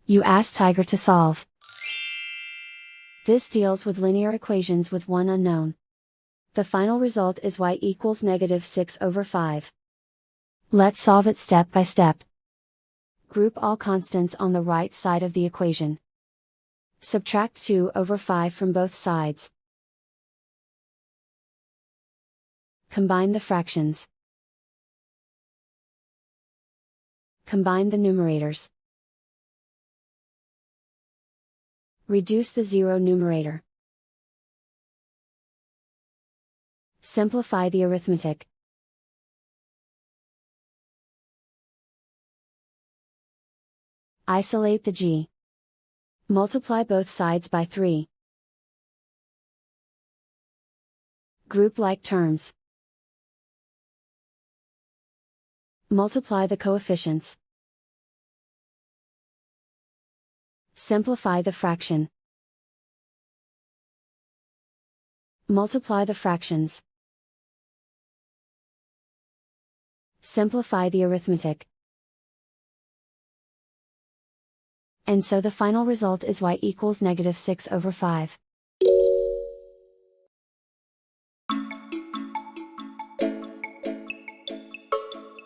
You ask Tiger to solve. This deals with linear equations with one unknown. The final result is y equals -6/5. Let's solve it step by step. Group all constants on the right side of the equation. Subtract 2/5 from both sides. Combine the fractions. Combine the numerators. Reduce the zero numerator. Simplify the arithmetic. Isolate the g. Multiply both sides by 3. Group like terms. Multiply the coefficients. Simplify the fraction. Multiply the fractions. Simplify the arithmetic. And so the final result is y equals -6/5.